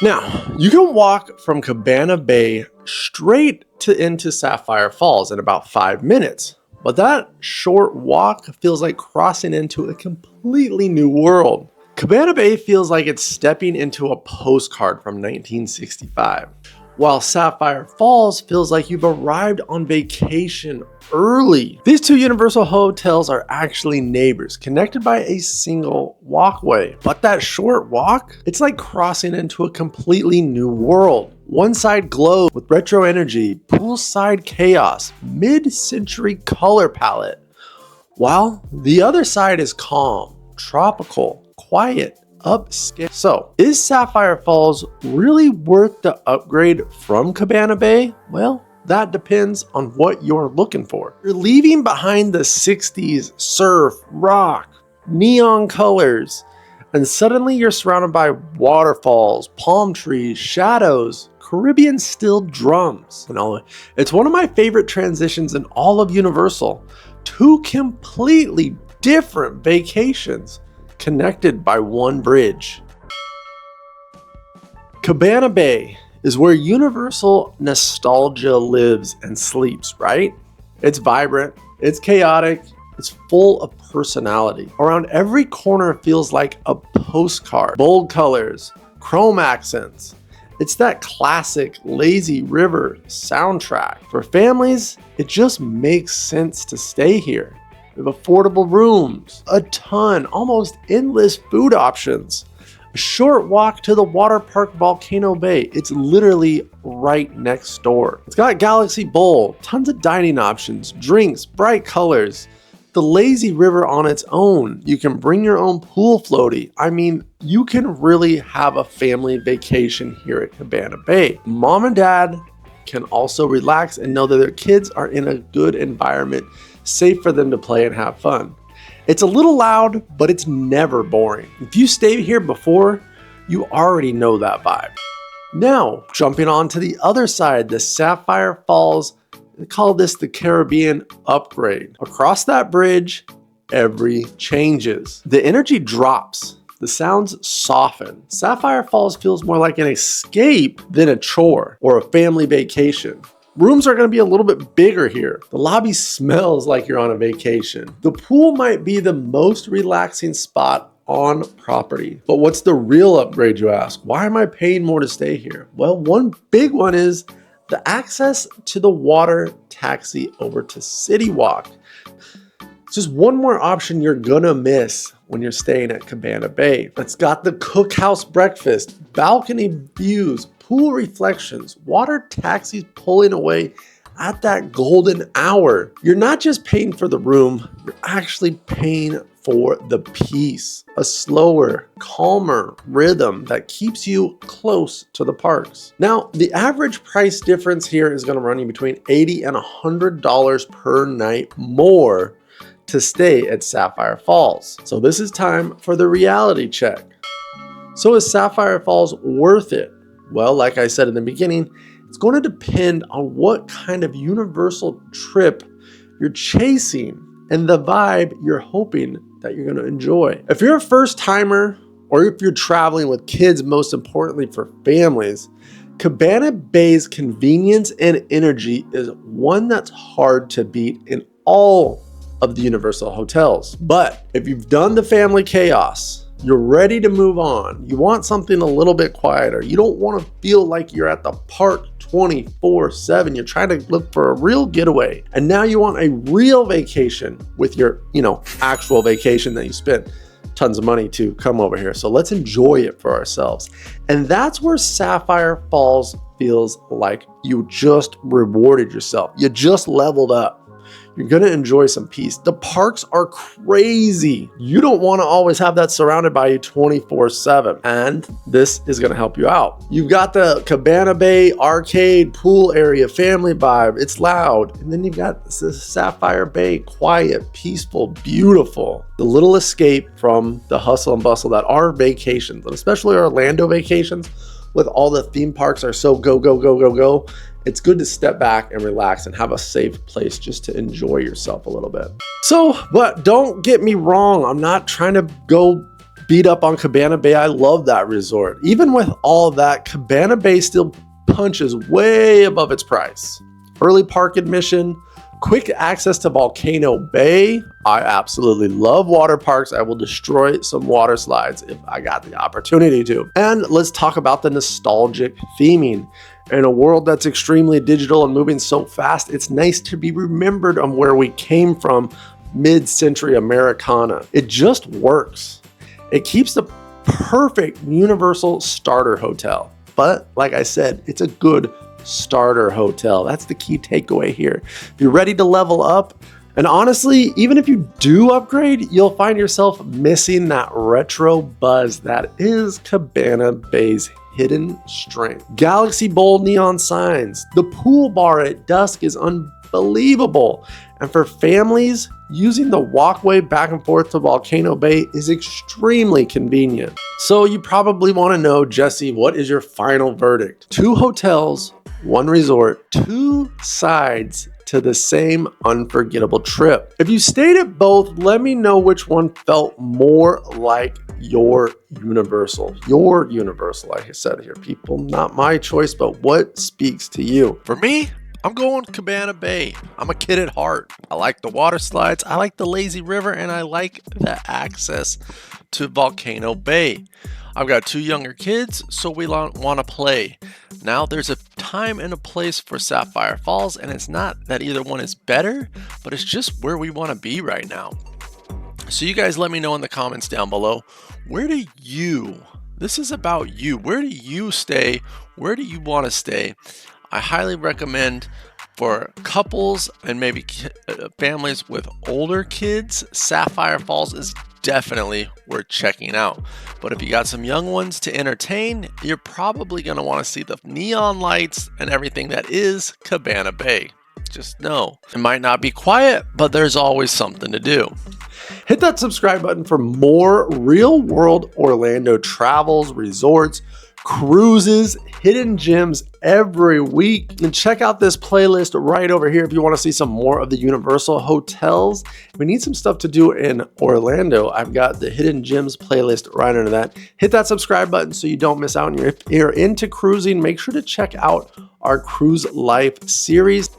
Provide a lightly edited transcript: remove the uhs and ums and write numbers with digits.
Now, you can walk from Cabana Bay straight into Sapphire Falls in about 5 minutes, but that short walk feels like crossing into a completely new world. Cabana Bay feels like it's stepping into a postcard from 1965, while Sapphire Falls feels like you've arrived on vacation early. These two Universal hotels are actually neighbors, connected by a single walkway. But that short walk, it's like crossing into a completely new world. One side glows with retro energy, poolside chaos, mid-century color palette, while the other side is calm, tropical, quiet, upscale. So, is Sapphire Falls really worth the upgrade from Cabana Bay? Well, that depends on what you're looking for. You're leaving behind the 60s surf, rock, neon colors, and suddenly you're surrounded by waterfalls, palm trees, shadows, Caribbean steel drums. It's one of my favorite transitions in all of Universal. Two completely different vacations connected by one bridge. Cabana Bay is where Universal nostalgia lives and sleeps, right? It's vibrant, it's chaotic, it's full of personality. Around every corner feels like a postcard. Bold colors, chrome accents. It's that classic lazy river soundtrack. For families, it just makes sense to stay here. We have affordable rooms, a ton, almost endless food options, a short walk to the water park Volcano Bay. It's literally right next door. It's got Galaxy Bowl, tons of dining options, drinks, bright colors, the lazy river on its own. You can bring your own pool floaty. I mean, you can really have a family vacation here at Cabana Bay. Mom and dad can also relax and know that their kids are in a good environment, safe for them to play and have fun. It's a little loud, but it's never boring. If you stayed here before, you already know that vibe. Now, jumping on to the other side, the Sapphire Falls, they call this the Caribbean upgrade. Across that bridge, every changes. The energy drops. The sounds soften. Sapphire Falls feels more like an escape than a chore or a family vacation. Rooms are going to be a little bit bigger here. The lobby smells like you're on a vacation. The pool might be the most relaxing spot on property. But what's the real upgrade, you ask? Why am I paying more to stay here? Well, one big one is the access to the water taxi over to City Walk. It's just one more option you're gonna miss when you're staying at Cabana Bay. It's got the cookhouse breakfast, balcony views, pool reflections, water taxis pulling away at that golden hour. You're not just paying for the room, you're actually paying for the peace, a slower, calmer rhythm that keeps you close to the parks. Now, the average price difference here is going to run you between $80 and $100 per night more to stay at Sapphire Falls. So this is time for the reality check. So is Sapphire Falls worth it? Well, like I said in the beginning, it's going to depend on what kind of Universal trip you're chasing and the vibe you're hoping that you're going to enjoy. If you're a first timer, or if you're traveling with kids, most importantly for families, Cabana Bay's convenience and energy is one that's hard to beat in all of the Universal hotels. But if you've done the family chaos, you're ready to move on, you want something a little bit quieter, you don't want to feel like you're at the park 24/7, you're trying to look for a real getaway, and now you want a real vacation with your, actual vacation that you spent tons of money to come over here. So let's enjoy it for ourselves. And that's where Sapphire Falls feels like you just rewarded yourself. You just leveled up. You're gonna enjoy some peace. The parks are crazy. You don't wanna always have that surrounded by you 24/7. And this is gonna help you out. You've got the Cabana Bay arcade pool area, family vibe. It's loud. And then you've got the Sapphire Bay, quiet, peaceful, beautiful. The little escape from the hustle and bustle that are vacations, and especially Orlando vacations, with all the theme parks are so go, go, go, go, go. It's good to step back and relax and have a safe place just to enjoy yourself a little bit. So, but don't get me wrong, I'm not trying to go beat up on Cabana Bay. I love that resort. Even with all that, Cabana Bay still punches way above its price. Early park admission, quick access to Volcano Bay. I absolutely love water parks. I will destroy some water slides if I got the opportunity to. And let's talk about the nostalgic theming. In a world that's extremely digital and moving so fast, it's nice to be remembered on where we came from, mid-century Americana. It just works. It keeps the perfect universal starter hotel. But like I said, it's a good starter hotel. That's the key takeaway here. If you're ready to level up, and honestly, even if you do upgrade, you'll find yourself missing that retro buzz that is Cabana Bay's hidden strength. Galaxy Bowl neon signs. The pool bar at dusk is unbelievable. And for families, using the walkway back and forth to Volcano Bay is extremely convenient. So you probably want to know, Jesse, what is your final verdict? 2 hotels, 1 resort, 2 sides to the same unforgettable trip. If you stayed at both, let me know which one felt more like your universal. Your universal, like I said here, people. Not my choice, but what speaks to you? For me, I'm going Cabana Bay. I'm a kid at heart. I like the water slides, I like the lazy river, and I like the access to Volcano Bay. I've got 2 younger kids, so we want to play. Now there's a time and a place for Sapphire Falls, and it's not that either one is better, but it's just where we want to be right now. So you guys let me know in the comments down below, this is about you. Where do you stay? Where do you want to stay? I highly recommend for couples and maybe families with older kids, Sapphire Falls is definitely worth checking out. But if you got some young ones to entertain, you're probably going to want to see the neon lights and everything that is Cabana Bay. Just know, it might not be quiet, but there's always something to do. Hit that subscribe button for more real-world Orlando travels, resorts, cruises, hidden gems every week. And check out this playlist right over here if you want to see some more of the Universal hotels. If we need some stuff to do in Orlando, I've got the hidden gems playlist right under that. Hit that subscribe button so you don't miss out. And if you're into cruising, make sure to check out our Cruise Life series.